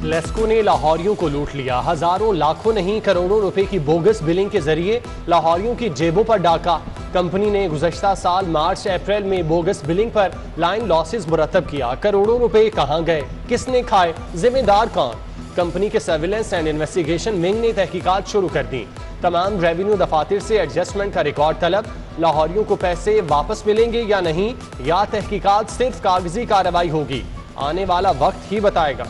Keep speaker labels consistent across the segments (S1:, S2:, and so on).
S1: लेस्को ने लाहौरियों को लूट लिया। हजारों लाखों नहीं करोड़ों रुपए की बोगस बिलिंग के जरिए लाहौरियों की जेबों पर डाका। कंपनी ने गुज़श्ता साल मार्च अप्रैल में बोगस बिलिंग पर लाइन लॉसेस मुरतब किया। करोड़ों रुपए कहां गए, किसने खाए, जिम्मेदार कौन? कंपनी के सर्विलेंस एंड इन्वेस्टिगेशन विंग ने तहकीकात शुरू कर दी। तमाम रेवेन्यू दफातर से एडजस्टमेंट का रिकॉर्ड तलब। लाहौरियों को पैसे वापस मिलेंगे या नहीं, या तहकीकात सिर्फ कागजी कार्रवाई होगी, आने वाला वक्त ही बताएगा।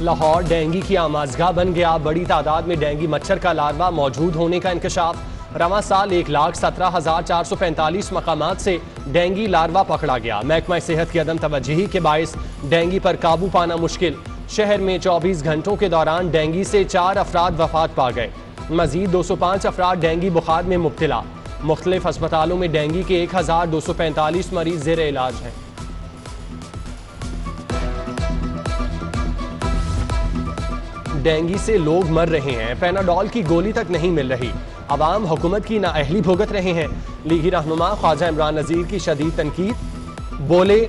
S1: लाहौर डेंगू की आमाजगाह बन गया। बड़ी तादाद में डेंगू मच्छर का लार्वा मौजूद होने का इंकशाफ। रवां साल 1,17,445 मकामात से डेंगू लार्वा पकड़ा गया। महकमा सेहत की अदम तवज्जुही के बायस डेंगू पर काबू पाना मुश्किल। शहर में 24 घंटों के दौरान डेंगू से 4 अफराद वफात पा गए। मजीद 205 अफराद डेंगू बुखार में मुब्तला। मुख्तलिफ अस्पतालों में डेंगू के 1,245 मरीज जेर इलाज हैं। डेंगू से लोग मर रहे हैं, पैनाडोल की गोली तक नहीं मिल रही। अवाम हुकूमत की नाअहली भुगत रहे हैं। लीगी रहनुमा ख्वाजा इमरान नज़ीर की शदीद तनकीद। बोले,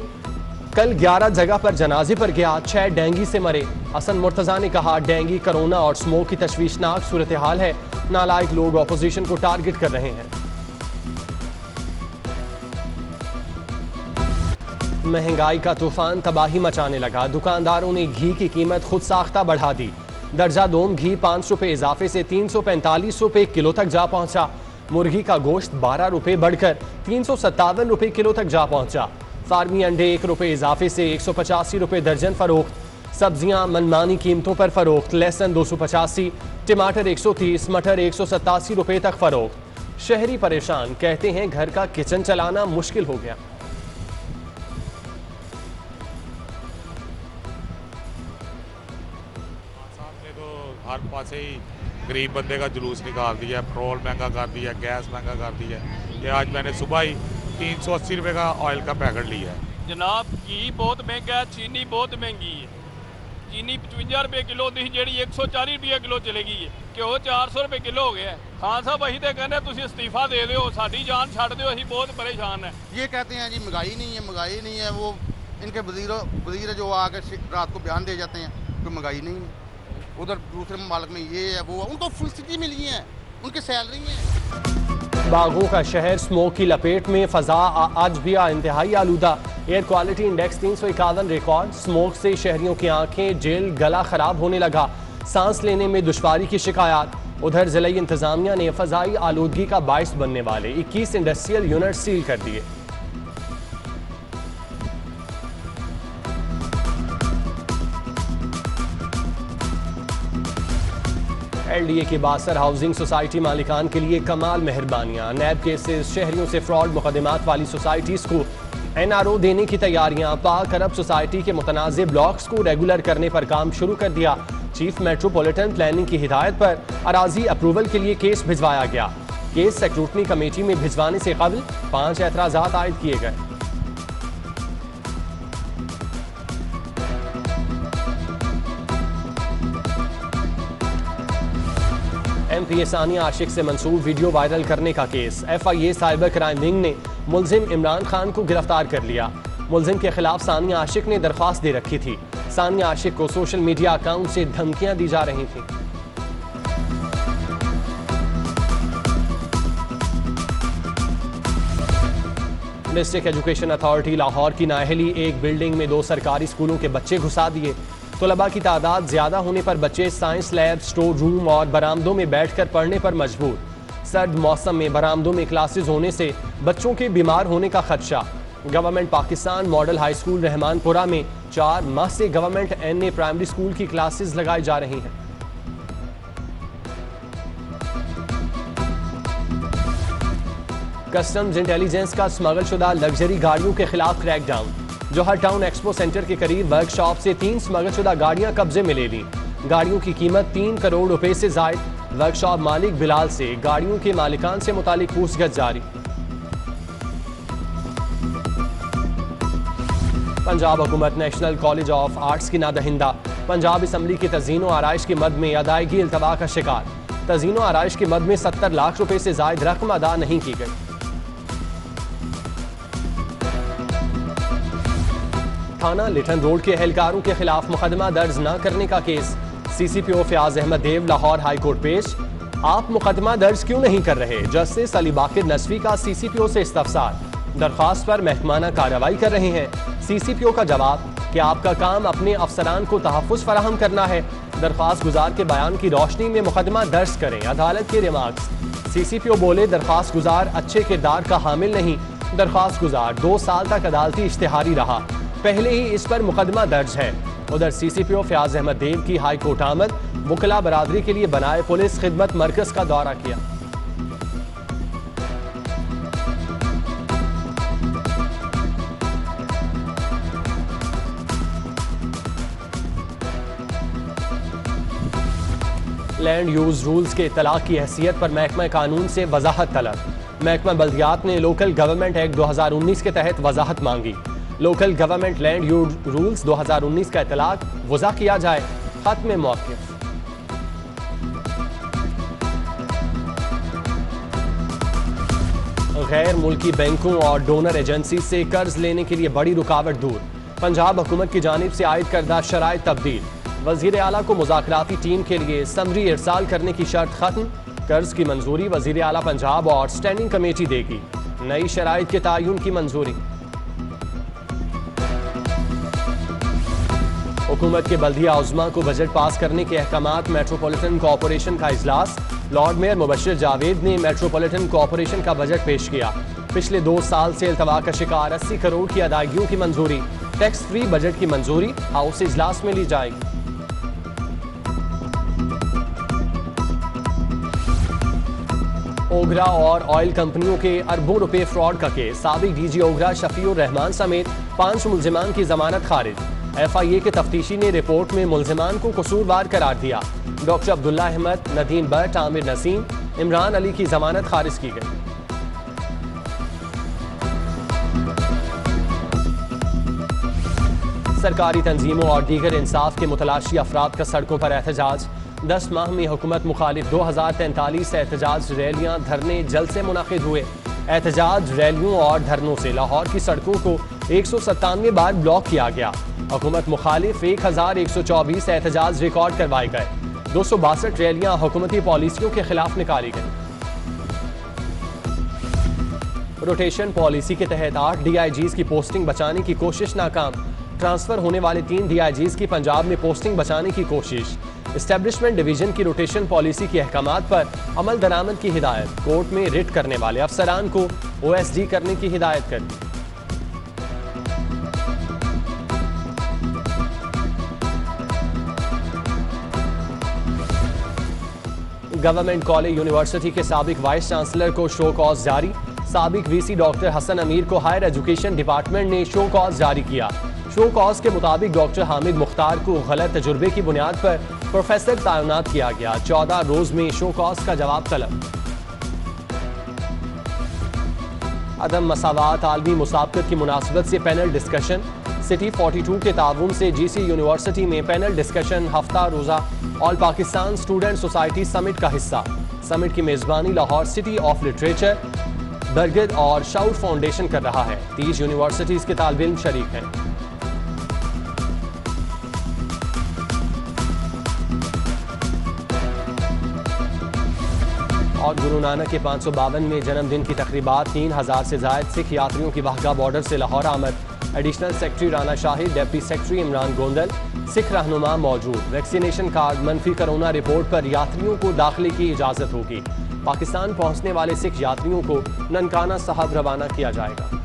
S1: कल 11 जगह पर जनाजे पर गया, 6 डेंगू से मरे। हसन मुर्तजा ने कहा, डेंगू, कोरोना और स्मोक की तशवीशनाक सूरत हाल है। नालायक लोग अपोजिशन को टारगेट कर रहे हैं। महंगाई का तूफान तबाही मचाने लगा। दुकानदारों ने घी की कीमत खुद साख्ता बढ़ा दी। दर्जा दोम घी 5 रुपए इजाफे से 345 रुपए किलो तक जा पहुंचा। मुर्गी का गोश्त 12 रुपए बढ़कर 357 रुपए किलो तक जा पहुंचा। फार्मी अंडे 1 रुपए इजाफे से 185 रुपए दर्जन फरोख्त। सब्जियां मनमानी कीमतों पर फरोख्त। लहसुन 285, टमाटर 130, मटर 187 रुपए तक फरोख्त। शहरी परेशान, कहते हैं घर का किचन चलाना मुश्किल हो गया।
S2: हर पासे ही गरीब बंदे का जुलूस निकाल दिया। पेट्रोल महंगा कर दिया, गैस महंगा कर दिया। ये आज मैंने सुबह ही 380 रुपये का ऑयल का पैकेट लिया है।
S3: जनाब घी बहुत महंगा है, चीनी बहुत महंगी है। चीनी 55 रुपये किलो थी, जी 140 रुपये किलो चलेगी है। घ्यो 400 रुपये किलो हो गया। खान साहब अही तो कहने तुम इस्तीफा दे दो, साड़ी जान छड़ दो, अभी बहुत परेशान है।
S4: ये कहते हैं जी महंगाई नहीं है। वो इनके वजीर जो आकर रात को बयान दे जाते हैं कि महंगाई नहीं है। उधर दूसरे ममालिक में ये है वो, उनको फुर्सती मिली है, उनकी सैलरी है।
S1: बागों का शहर स्मोक की लपेट में। फजा आज भी इंतहाई आलूदा। Air quality index 351 record. Smoke से शहरियों की आंखें, जेल, गला खराब होने लगा। सांस लेने में दुश्वारी की शिकायत। उधर जिला इंतजामिया ने फजाई आलूदगी का बायस बनने वाले 21 इंडस्ट्रियल यूनिट सील कर दिए। LDA की बासर हाउसिंग सोसाइटी मालिकान के लिए कमाल मेहरबानियां। नैब केसेस, शहरियों से फ्रॉड मुकदमात वाली सोसाइटीज को NRO देने की तैयारियां। पाक अरब सोसाइटी के मुतनाज़ ब्लॉक्स को रेगुलर करने पर काम शुरू कर दिया। चीफ मेट्रोपॉलिटन प्लानिंग की हिदायत पर अराजी अप्रूवल के लिए केस भिजवाया गया। केस सेक्रेटरी कमेटी में भिजवाने से कबल 5 एतराज़ात आयद किए गए। MP सानिया आशिक से मंसूब वीडियो वायरल करने का case. FIA cyber crime wing ने मुलजिम इमरान खान को गिरफ्तार कर लिया। मुलजिम के खिलाफ सानिया आशिक ने दरख्वास्त दे रखी थी। सानिया आशिक को सोशल मीडिया अकाउंट से धमकियां दी जा रही थी। डिस्ट्रिक्ट एजुकेशन अथॉरिटी लाहौर की नाअहली। एक बिल्डिंग में 2 सरकारी स्कूलों के बच्चे घुसा दिए। तलबा की तादाद ज्यादा होने पर बच्चे साइंस लैब, स्टोर रूम और बरामदों में बैठकर पढ़ने पर मजबूर। सर्द मौसम में बरामदों में क्लासेस होने से बच्चों के बीमार होने का खदशा। Government Pakistan model high school Rahmanpura में 4 माह से गवर्नमेंट NA प्राइमरी स्कूल की क्लासेस लगाई जा रही हैं। कस्टम्स इंटेलिजेंस का स्मगल शुदा लग्जरी गाड़ियों के खिलाफ crackdown. Johar town expo centre के करीब वर्कशॉप से 3 स्मगल शुदा गाड़ियां कब्जे में ले ली। गाड़ियों की कीमत 3 करोड़ रुपए से जायद। वर्कशॉप मालिक बिलाल से गाड़ियों के मालिकान से मुतालिक पूछगछ जारी। पंजाब हुकूमत नेशनल कॉलेज ऑफ आर्ट्स की नादहिंदा। पंजाब असम्बली की तज़ीन व आराइश की मद में अदायगी इल्तवा का शिकार। तज़ीन व आराइश की मद में 70 लाख रुपए से जायद रकम अदा नहीं की गई। थाना लिटन रोड के एहलकारों के खिलाफ मुकदमा दर्ज न करने का केस। CCPO फयाज अहमद देव लाहौर हाई कोर्ट पेश। आप मुकदमा दर्ज क्यों नहीं कर रहे? जस्टिस अली बाकिर नसवी का CCPO से इस्तफसार। दरख्वास्त पर महकमाना कार्रवाई कर रहे हैं। CCPO का जवाब कि आपका काम अपने अफसरान को तहफ़्फ़ुज़ फराहम करना है। दरख्वास्त गुजार के बयान की रोशनी में मुकदमा दर्ज करें। अदालत के रिमार्क्स। CCPO बोले दरख्वास्त गुजार अच्छे किरदार का हामिल नहीं। दरख्वास्त गुजार 2 साल तक अदालती इश्तिहारी रहा, पहले ही इस पर मुकदमा दर्ज है। उधर CCPO फयाज अहमद देव की हाई कोर्ट आमद। वकला बरादरी के लिए बनाए पुलिस खिदमत मरकज का दौरा किया। लैंड यूज रूल्स के इतलाक की हैसियत पर महकमा कानून से वजाहत तलब। महकमा बल्दियात ने लोकल गवर्नमेंट एक्ट 2019 के तहत वजाहत मांगी। Local government land use rules 2019 का इतलाक वज़ा किया जाए। खत में मौक़िफ़। गैर मुल्की बैंकों और डोनर एजेंसी से कर्ज लेने के लिए बड़ी रुकावट दूर। पंजाब हुकूमत की जानिब से आयद करदा शराइत तब्दील। वज़ीर आला को मुज़ाकराती टीम के लिए समरी इरसाल करने की शर्त खत्म। कर्ज की मंजूरी वज़ीर आला पंजाब और स्टैंडिंग कमेटी देगी। नई शराइत के तायुन की मंजूरी। हुकूमत के बल्दिया उज़्मा को बजट पास करने के अहकामात। मेट्रोपॉलिटन कॉरपोरेशन का इजलास। लॉर्ड मेयर मुबश्शिर जावेद ने मेट्रोपॉलिटन कॉरपोरेशन का बजट पेश किया। पिछले 2 साल से इल्तवा का शिकार 80 करोड़ की अदायगियों की मंजूरी। टैक्स फ्री बजट की मंजूरी हाउस इजलास में ली जाएगी। ओगरा और ऑयल कंपनियों के अरबों रुपए फ्रॉड का केस। साबिक DG ओगरा शफीउर रहमान समेत 5 मुल्जिमान की जमानत खारिज। FIA के तफ्तीशी ने रिपोर्ट में मुल्जिमान को कसूरवार करार दिया। डॉक्टर अब्दुल्ला अहमद, नदीम भट्ट, आमिर नसीम, इमरान अली की जमानत खारिज की गई। सरकारी तंजीमों और दीगर इंसाफ के मुतलाशी अफराद का सड़कों पर एहतजाज। 10 माह में हुकूमत मुखालिफ 2043 एहतजाज रैलियां धरने जलसे मुनाकिद हुए। एहतजाज रैलियों और धरनों से लाहौर की सड़कों को 197 बार ब्लॉक किया गया। हुकूमत मुखालिफ 1124 एहतजाज रिकॉर्ड करवाए गए। 262 रैलियां हुकूमती पॉलिसियों के खिलाफ निकाली गई। रोटेशन पॉलिसी के तहत 8 DIGs की पोस्टिंग बचाने की कोशिश नाकाम। ट्रांसफर होने वाले 3 DIGs की पंजाब में पोस्टिंग बचाने की कोशिश। एस्टेब्लिशमेंट डिवीजन की रोटेशन पॉलिसी के अहकामात पर अमल दरामद की हिदायत। कोर्ट में रिट करने वाले अफसरान को OSD करने की हिदायत कर दी। गवर्नमेंट कॉलेज यूनिवर्सिटी के साबिक वाइस चांसलर को शो कॉज जारी। साबिक VC डॉक्टर हसन अमीर को हायर एजुकेशन डिपार्टमेंट ने शो कॉज जारी किया। शो कॉज के मुताबिक डॉक्टर हामिद मुख्तार को गलत तजुर्बे की बुनियाद पर प्रोफेसर तैनात किया गया। 14 रोज में शो कॉज का जवाब तलब। अदम मसावात आलमी मुसाबकत की मुनासबत से पैनल डिस्कशन। सिटी 42 के ताउन से GC यूनिवर्सिटी में पैनल डिस्कशन हफ्ता रोजा all Pakistan student society summit का हिस्सा। समिट की मेजबानी लाहौर सिटी ऑफ लिटरेचर, बरगद और शाउट फाउंडेशन कर रहा है। 30 यूनिवर्सिटीज के तालिब इल्म शरीक हैं। और गुरु नानक के 552वें जन्मदिन की तकरीबात। 3000 से जायद सिख यात्रियों की वाहगा बॉर्डर से लाहौर आमद। Additional secretary Rana Shahid, deputy secretary Imran Gondal, Sikh रहनुमा मौजूद। वैक्सीनेशन कार्ड, मनफी कोरोना रिपोर्ट पर यात्रियों को दाखिले की इजाज़त होगी। पाकिस्तान पहुंचने वाले सिख यात्रियों को ननकाना साहब रवाना किया जाएगा।